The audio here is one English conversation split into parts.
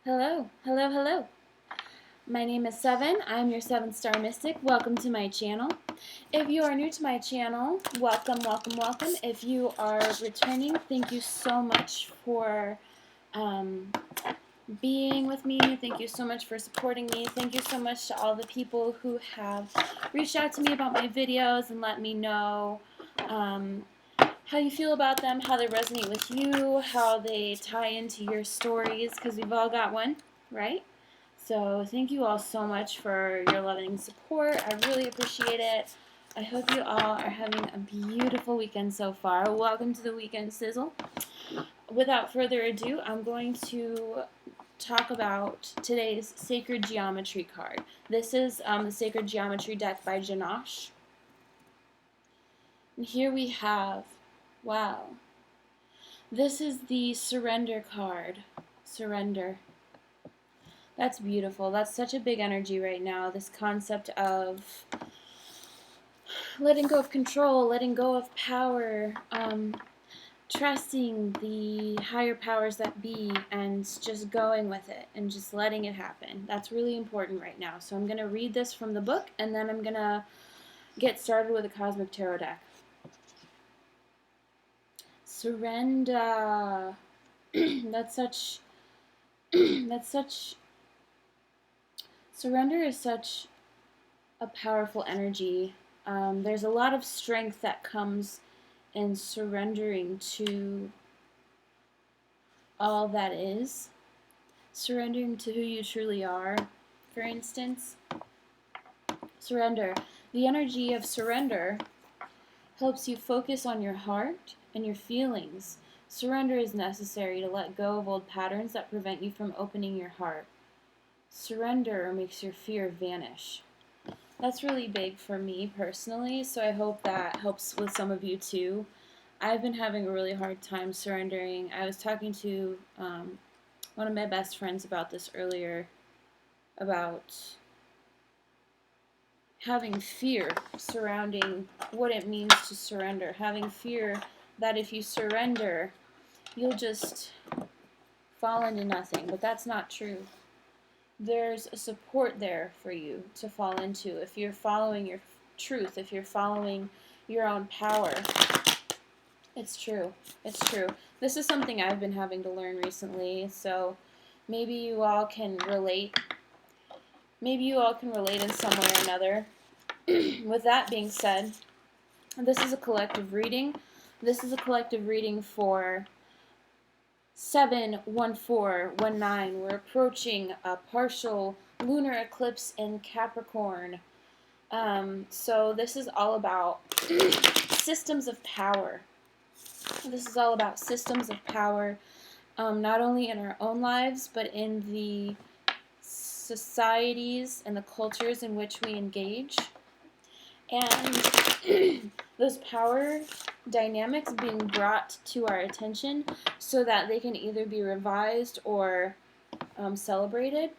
Hello, hello, hello. My name is Seven. I'm your 7-star mystic. Welcome to my channel. If you are new to my channel, welcome, welcome, welcome. If you are returning, thank you so much for being with me. Thank you so much for supporting me. Thank you so much to all the people who have reached out to me about my videos and let me know how you feel about them, how they resonate with you, how they tie into your stories, because we've all got one, right? So thank you all so much for your loving support. I really appreciate it. I hope you all are having a beautiful weekend so far. Welcome to the weekend sizzle. Without further ado, I'm going to talk about today's Sacred Geometry card. This is the Sacred Geometry deck by Janosh. And here we have, wow, this is the Surrender card. Surrender. That's beautiful. That's such a big energy right now, this concept of letting go of control, letting go of power, trusting the higher powers that be, and just going with it and just letting it happen. That's really important right now. So I'm going to read this from the book, and then I'm going to get started with a Cosmic Tarot deck. Surrender. That's such surrender is such a powerful energy. There's a lot of strength that comes in surrendering to all that is. Surrendering to who you truly are, for instance. Surrender. The energy of surrender helps you focus on your heart and your feelings. Surrender is necessary to let go of old patterns that prevent you from opening your heart. Surrender makes your fear vanish. That's really big for me personally, so I hope that helps with some of you too. I've been having a really hard time surrendering. I was talking to one of my best friends about this earlier, about having fear surrounding what it means to surrender. Having fear that if you surrender, you'll just fall into nothing. But that's not true. There's a support there for you to fall into if you're following your truth, if you're following your own power. It's true. It's true. This is something I've been having to learn recently, so maybe you all can relate. Maybe you all can relate in some way or another. With that being said, this is a collective reading. This is a collective reading for 7-1-4-1-9. We're approaching a partial lunar eclipse in Capricorn. So this is all about systems of power. This is all about systems of power, not only in our own lives, but in the societies and the cultures in which we engage. And those power dynamics being brought to our attention so that they can either be revised or celebrated.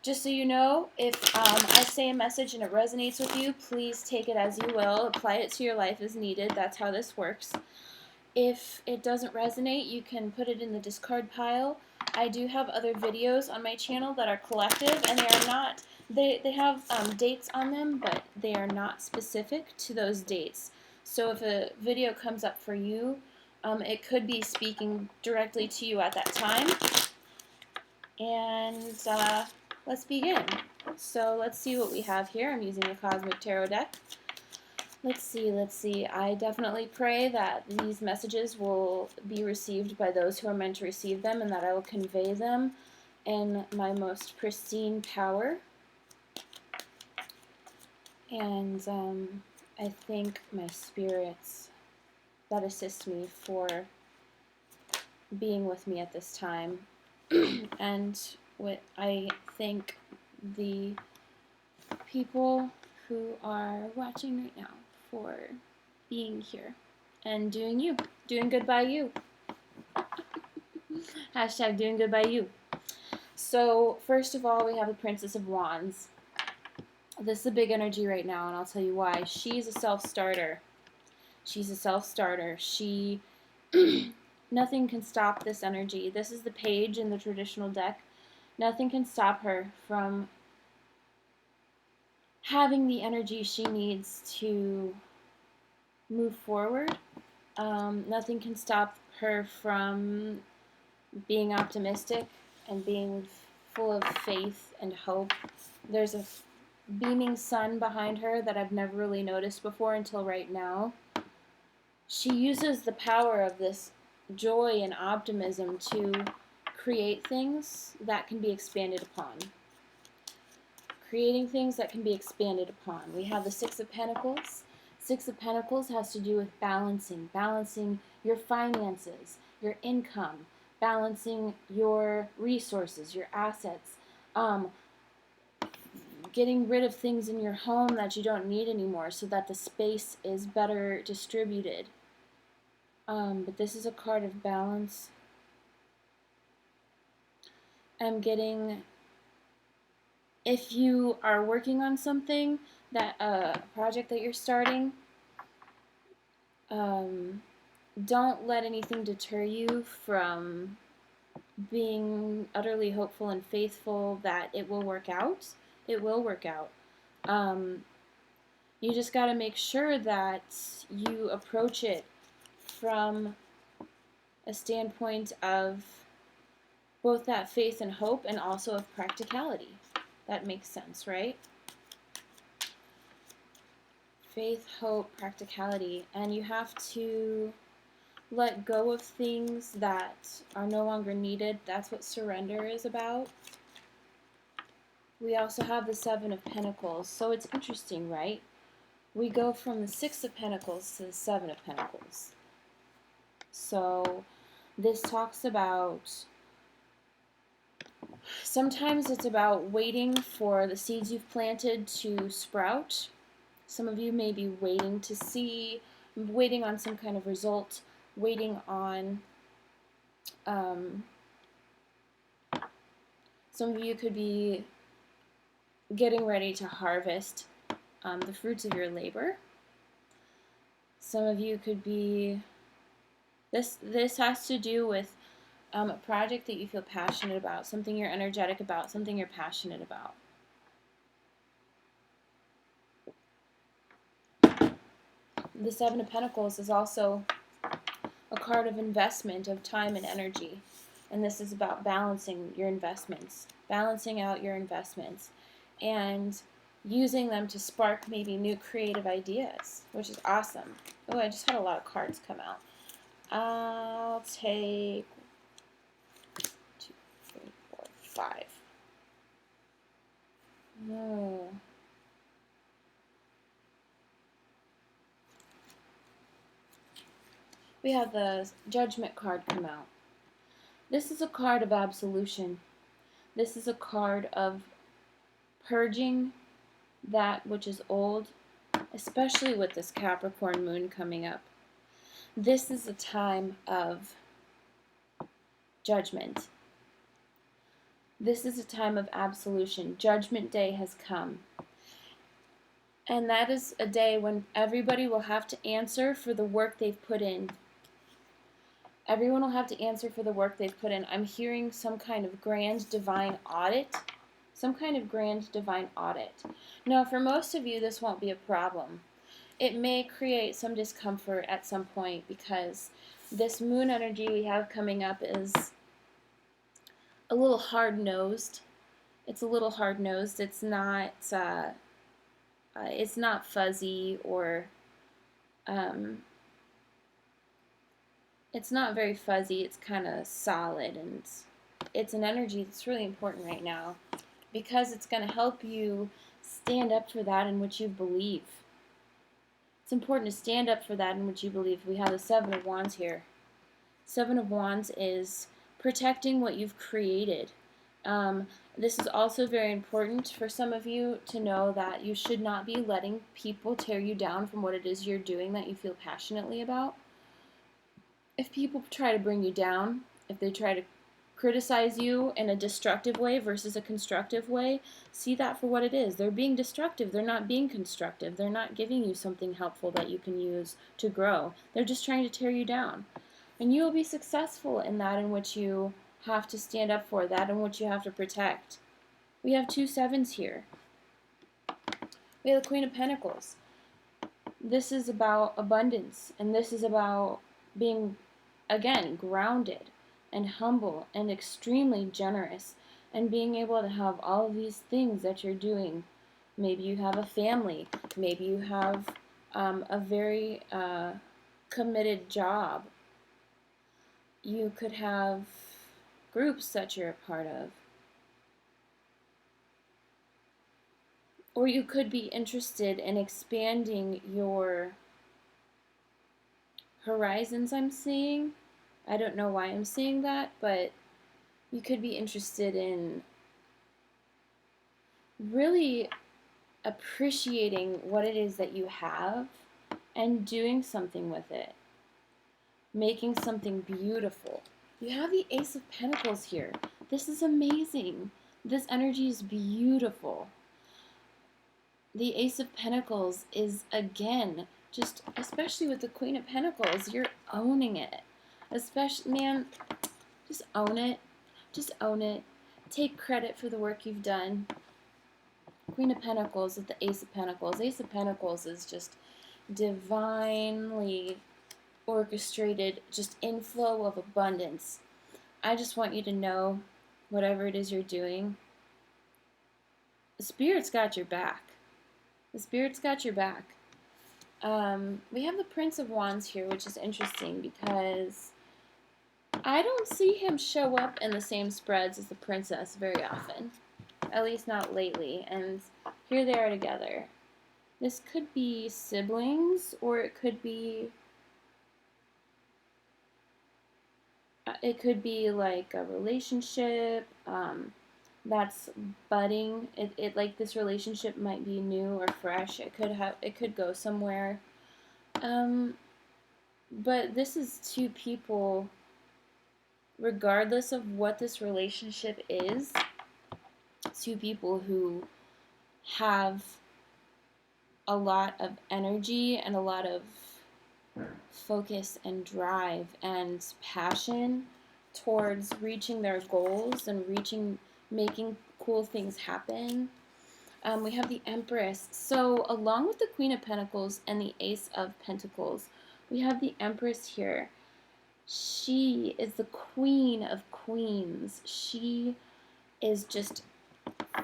Just so you know, if I say a message and it resonates with you, please take it as you will. Apply it to your life as needed. That's how this works. If it doesn't resonate, you can put it in the discard pile. I do have other videos on my channel that are collective, and they are not, they have dates on them, but they are not specific to those dates. So if a video comes up for you, it could be speaking directly to you at that time. And let's begin. So let's see what we have here. I'm using a Cosmic Tarot deck. Let's see. I definitely pray that these messages will be received by those who are meant to receive them, and that I will convey them in my most pristine power. And I thank my spirits that assist me for being with me at this time. And I thank the people who are watching right now for being here and doing good by you. Hashtag doing good by you. So first of all, we have the Princess of Wands. This is a big energy right now, and I'll tell you why. She's a self-starter. She's a self-starter. She Nothing can stop this energy. This is the page in the traditional deck. Nothing can stop her from having the energy she needs to move forward. Nothing can stop her from being optimistic and being full of faith and hope. There's a beaming sun behind her that I've never really noticed before until right now. She uses the power of this joy and optimism to create things that can be expanded upon. Creating things that can be expanded upon. We have the Six of Pentacles. Six of Pentacles has to do with balancing your finances, your income, balancing your resources, your assets, getting rid of things in your home that you don't need anymore so that the space is better distributed. But this is a card of balance. I'm getting, if you are working on something, that a project that you're starting, don't let anything deter you from being utterly hopeful and faithful that it will work out. It will work out. You just got to make sure that you approach it from a standpoint of both that faith and hope and also of practicality. That makes sense, right? Faith, hope, practicality. And you have to let go of things that are no longer needed. That's what surrender is about. We also have the Seven of Pentacles. So it's interesting, right? We go from the Six of Pentacles to the Seven of Pentacles. So this talks about, sometimes it's about waiting for the seeds you've planted to sprout. Some of you may be waiting to see, waiting on some kind of result, waiting on, some of you could be getting ready to harvest the fruits of your labor. Some of you could be, this has to do with a project that you feel passionate about, something you're energetic about, something you're passionate about. The Seven of Pentacles is also a card of investment, of time and energy. And this is about balancing your investments, balancing out your investments, and using them to spark maybe new creative ideas, which is awesome. Oh, I just had a lot of cards come out. I'll take 2, 3, 4, 5. No. We have the Judgment card come out. This is a card of absolution. This is a card of purging that which is old, especially with this Capricorn moon coming up. This is a time of judgment. This is a time of absolution. Judgment Day has come. And that is a day when everybody will have to answer for the work they've put in. Everyone will have to answer for the work they've put in. I'm hearing some kind of grand divine audit. Some kind of grand divine audit. Now, for most of you, this won't be a problem. It may create some discomfort at some point because this moon energy we have coming up is a little hard-nosed. It's a little hard-nosed. It's not fuzzy or it's not very fuzzy. It's kind of solid, and it's an energy that's really important right now because it's going to help you stand up for that in which you believe. It's important to stand up for that in which you believe. We have the Seven of Wands here. Seven of Wands is protecting what you've created. This is also very important for some of you to know that you should not be letting people tear you down from what it is you're doing that you feel passionately about. If people try to bring you down, if they try to criticize you in a destructive way versus a constructive way, see that for what it is. They're being destructive. They're not being constructive. They're not giving you something helpful that you can use to grow. They're just trying to tear you down. And you will be successful in that in which you have to stand up for, that in which you have to protect. We have 2 sevens here. We have the Queen of Pentacles. This is about abundance, and this is about being, again, grounded and humble and extremely generous, and being able to have all of these things that you're doing. Maybe you have a family. Maybe you have a very committed job. You could have groups that you're a part of. Or you could be interested in expanding your horizons, I'm seeing. I don't know why I'm seeing that, but you could be interested in really appreciating what it is that you have and doing something with it. Making something beautiful. You have the Ace of Pentacles here. This is amazing. This energy is beautiful. The Ace of Pentacles is, again, just, especially with the Queen of Pentacles, you're owning it. Especially, man, just own it. Just own it. Take credit for the work you've done. Queen of Pentacles with the Ace of Pentacles. Ace of Pentacles is just divinely orchestrated, just inflow of abundance. I just want you to know, whatever it is you're doing, the Spirit's got your back. The Spirit's got your back. We have the Prince of Wands here, which is interesting because I don't see him show up in the same spreads as the Princess very often. At least not lately. And here they are together. This could be siblings, or it could be like a relationship that's budding. It like this relationship might be new or fresh. It could go somewhere. But this is 2 people, regardless of what this relationship is, 2 people who have a lot of energy and a lot of focus and drive and passion towards reaching their goals and making cool things happen. We have the Empress. So along with the Queen of Pentacles and the Ace of Pentacles, we have the Empress here. She is the Queen of Queens. She is just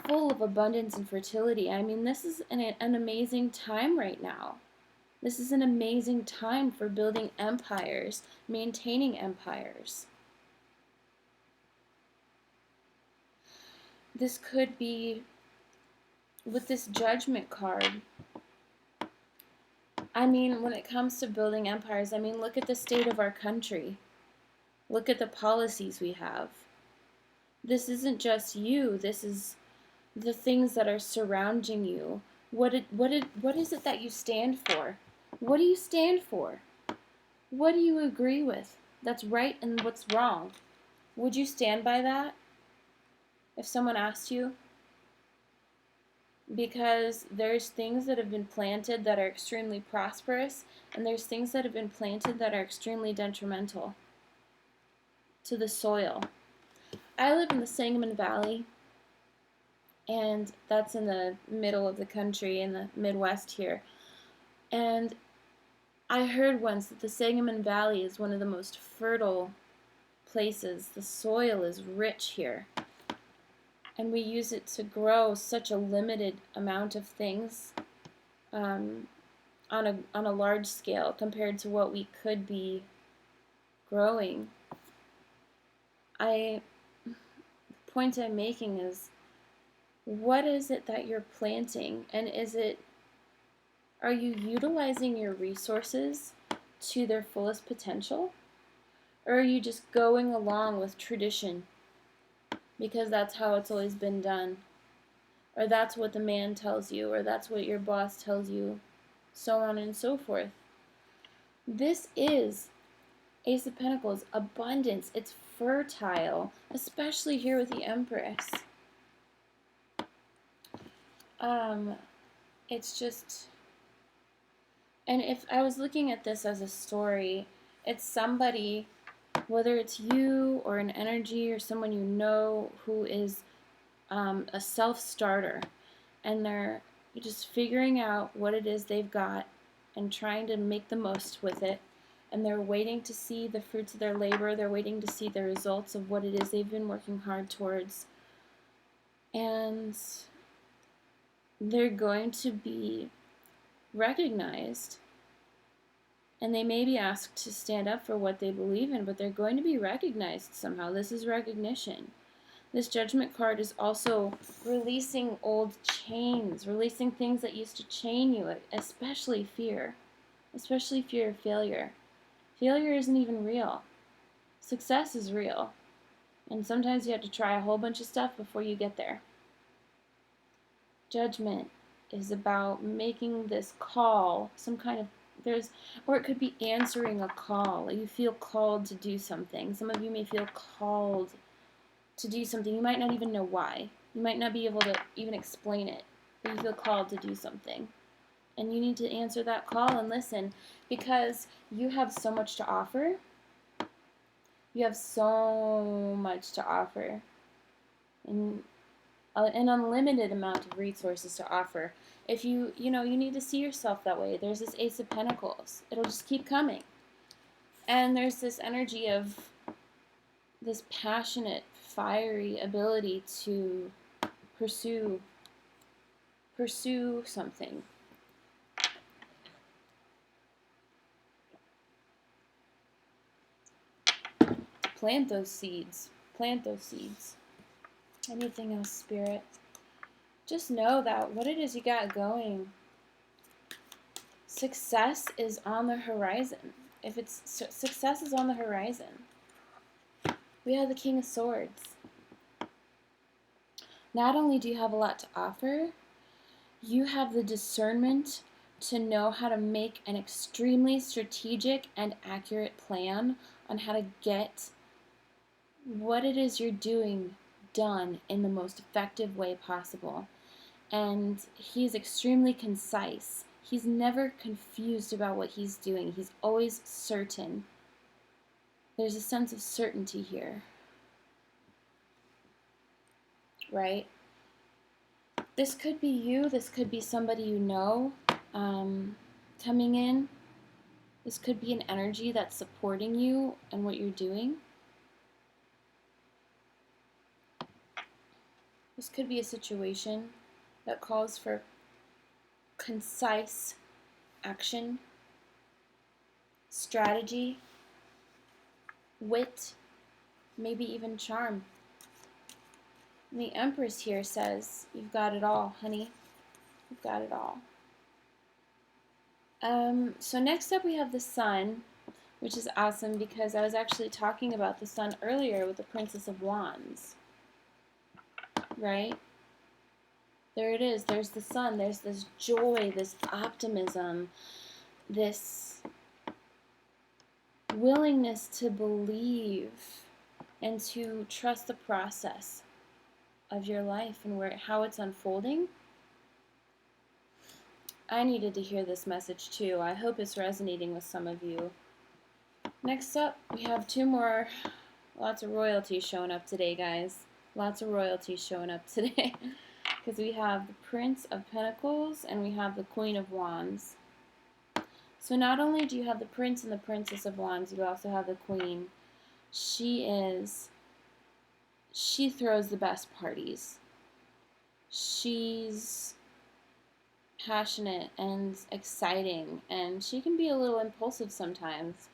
full of abundance and fertility. I mean, this is an amazing time right now. This is an amazing time for building empires, maintaining empires. This could be, with this Judgment card, I mean, when it comes to building empires, I mean, look at the state of our country. Look at the policies we have. This isn't just you. This is the things that are surrounding you. What is it that you stand for? What do you stand for? What do you agree with? That's right and what's wrong. Would you stand by that if someone asked you? Because there's things that have been planted that are extremely prosperous, and there's things that have been planted that are extremely detrimental to the soil. I live in the Sangamon Valley, and that's in the middle of the country, in the Midwest here. And I heard once that the Sangamon Valley is one of the most fertile places. The soil is rich here. And we use it to grow such a limited amount of things on a large scale compared to what we could be growing. The point I'm making is, what is it that you're planting? And are you utilizing your resources to their fullest potential? Or are you just going along with tradition because that's how it's always been done? Or that's what the man tells you, or that's what your boss tells you, so on and so forth. This is Ace of Pentacles, abundance. It's fertile, especially here with the Empress. It's just, and if I was looking at this as a story, it's somebody Whether it's you or an energy or someone you know who is a self-starter, and they're just figuring out what it is they've got and trying to make the most with it, and they're waiting to see the fruits of their labor, they're waiting to see the results of what it is they've been working hard towards, and they're going to be recognized, and they may be asked to stand up for what they believe in, but they're going to be recognized somehow. This is recognition. This Judgment card is also releasing old chains, releasing things that used to chain you, especially fear of failure. Failure isn't even real. Success is real. And sometimes you have to try a whole bunch of stuff before you get there. Judgment is about making this call, some kind of, or it could be answering a call. You feel called to do something. Some of you may feel called to do something. You might not even know why. You might not be able to even explain it, but you feel called to do something. And you need to answer that call and listen, because you have so much to offer. You have so much to offer. And an unlimited amount of resources to offer. If you need to see yourself that way. There's this Ace of Pentacles. It'll just keep coming. And there's this energy of this passionate, fiery ability to pursue something. Plant those seeds. Plant those seeds. Anything else, Spirit? Just know that what it is you got going, success is on the horizon. Success is on the horizon. We have the King of Swords. Not only do you have a lot to offer, you have the discernment to know how to make an extremely strategic and accurate plan on how to get what it is you're doing done in the most effective way possible. And he's extremely concise. He's never confused about what he's doing. He's always certain. There's a sense of certainty here. Right? This could be you. This could be somebody you know coming in. This could be an energy that's supporting you and what you're doing. This could be a situation that calls for concise action, strategy, wit, maybe even charm. And the Empress here says, you've got it all, honey. You've got it all. So next up we have the Sun, which is awesome because I was actually talking about the Sun earlier with the Princess of Wands. Right? There it is. There's the Sun. There's this joy, this optimism, this willingness to believe and to trust the process of your life and how it's unfolding. I needed to hear this message too. I hope it's resonating with some of you. Next up, we have two more. Lots of royalty showing up today, guys. Lots of royalty showing up today. Because we have the Prince of Pentacles and we have the Queen of Wands. So not only do you have the Prince and the Princess of Wands, you also have the Queen. She throws the best parties. She's passionate and exciting, and she can be a little impulsive sometimes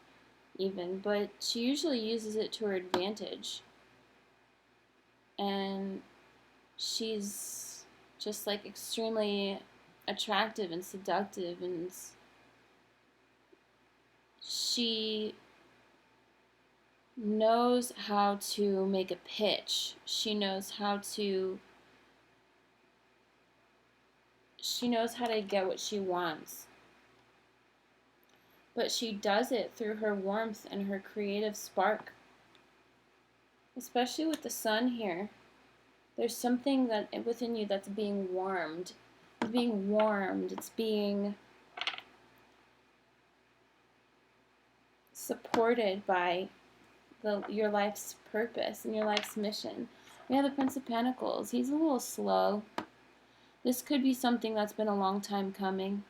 even, but she usually uses it to her advantage. And she's just like extremely attractive and seductive, and she knows how to make a pitch. She knows how to get what she wants. But she does it through her warmth and her creative spark. Especially with the Sun here. There's something that within you that's being warmed. It's being warmed. It's being supported by your life's purpose and your life's mission. We have the Prince of Pentacles. He's a little slow. This could be something that's been a long time coming.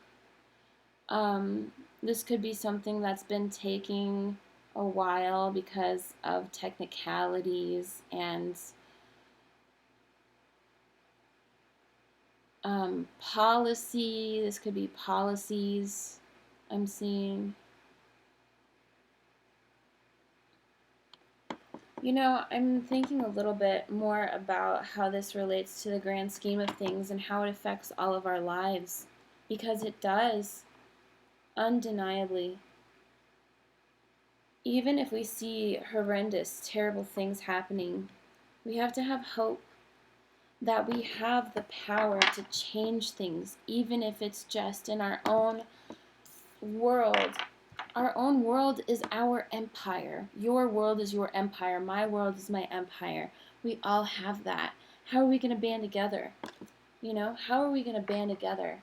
This could be something that's been taking a while because of technicalities and policy. This could be policies I'm seeing. You know, I'm thinking a little bit more about how this relates to the grand scheme of things and how it affects all of our lives. Because it does, undeniably. Even if we see horrendous, terrible things happening, we have to have hope that we have the power to change things, even if it's just in our own world. Our own world is our empire. Your world is your empire. My world is my empire. We all have that. How are we going to band together? You know, how are we going to band together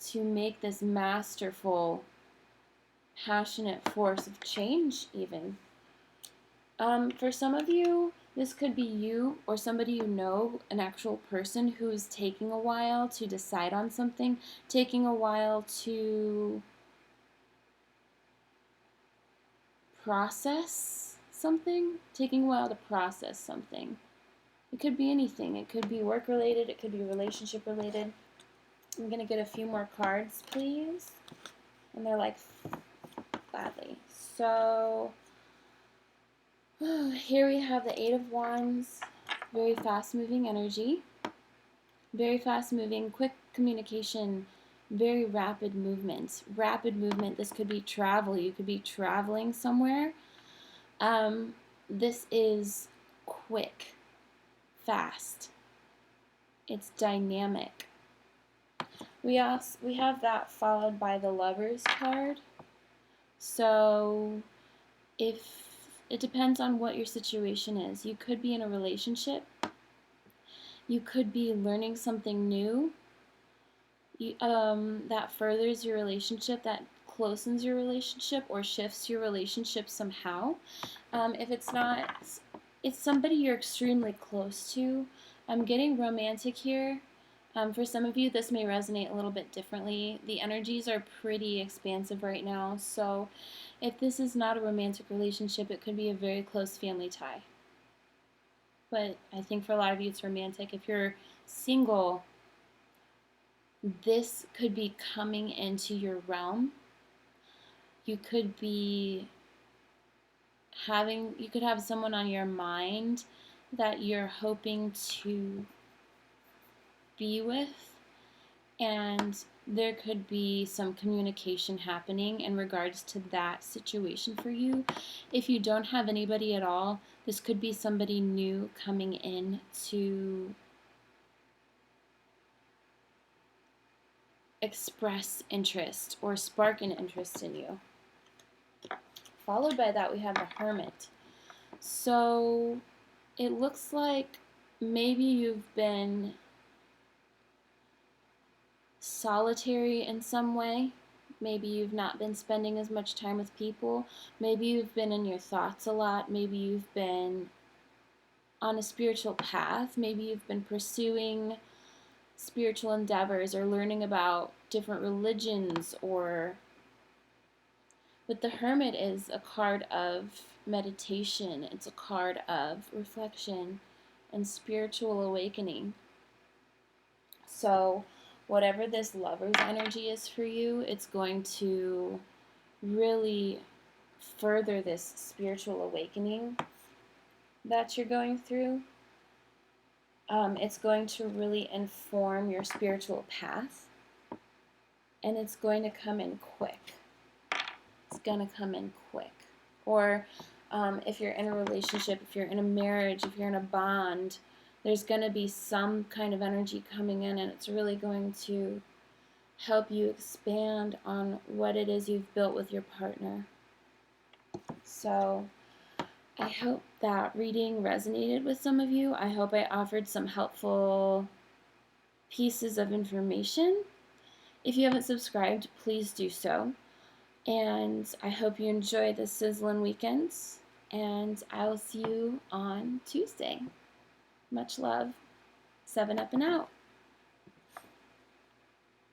to make this masterful, passionate force of change even? For some of you, this could be you or somebody you know, an actual person who's taking a while to decide on something, taking a while to process something, taking a while to process something. It could be anything. It could be work related, it could be relationship related. I'm going to get a few more cards, please. And they're like, gladly. So, here we have the Eight of Wands, very fast-moving energy, very fast-moving, quick communication, very rapid movement. Rapid movement, this could be travel. You could be traveling somewhere. This is quick, fast. It's dynamic. We have that followed by the Lovers card. So, if it depends on what your situation is. You could be in a relationship. You could be learning something new that furthers your relationship, that closens your relationship or shifts your relationship somehow. If it's not, it's somebody you're extremely close to. I'm getting romantic here. For some of you, this may resonate a little bit differently. The energies are pretty expansive right now, so if this is not a romantic relationship, it could be a very close family tie. But I think for a lot of you, it's romantic. If you're single, this could be coming into your realm. You could have someone on your mind that you're hoping to be with, and there could be some communication happening in regards to that situation for you. If you don't have anybody at all, this could be somebody new coming in to express interest or spark an interest in you. Followed by that, we have the Hermit. So it looks like maybe you've been solitary in some way. Maybe you've not been spending as much time with people. Maybe you've been in your thoughts a lot. Maybe you've been on a spiritual path. Maybe you've been pursuing spiritual endeavors or learning about different religions But the Hermit is a card of meditation. It's a card of reflection and spiritual awakening. So whatever this Lover's energy is for you, it's going to really further this spiritual awakening that you're going through. It's going to really inform your spiritual path, and it's going to come in quick. It's going to come in quick. Or if you're in a relationship, if you're in a marriage, if you're in a bond, there's going to be some kind of energy coming in, and it's really going to help you expand on what it is you've built with your partner. So I hope that reading resonated with some of you. I hope I offered some helpful pieces of information. If you haven't subscribed, please do so. And I hope you enjoy the sizzling weekends. and I will see you on Tuesday. Much love. 7 Up and out.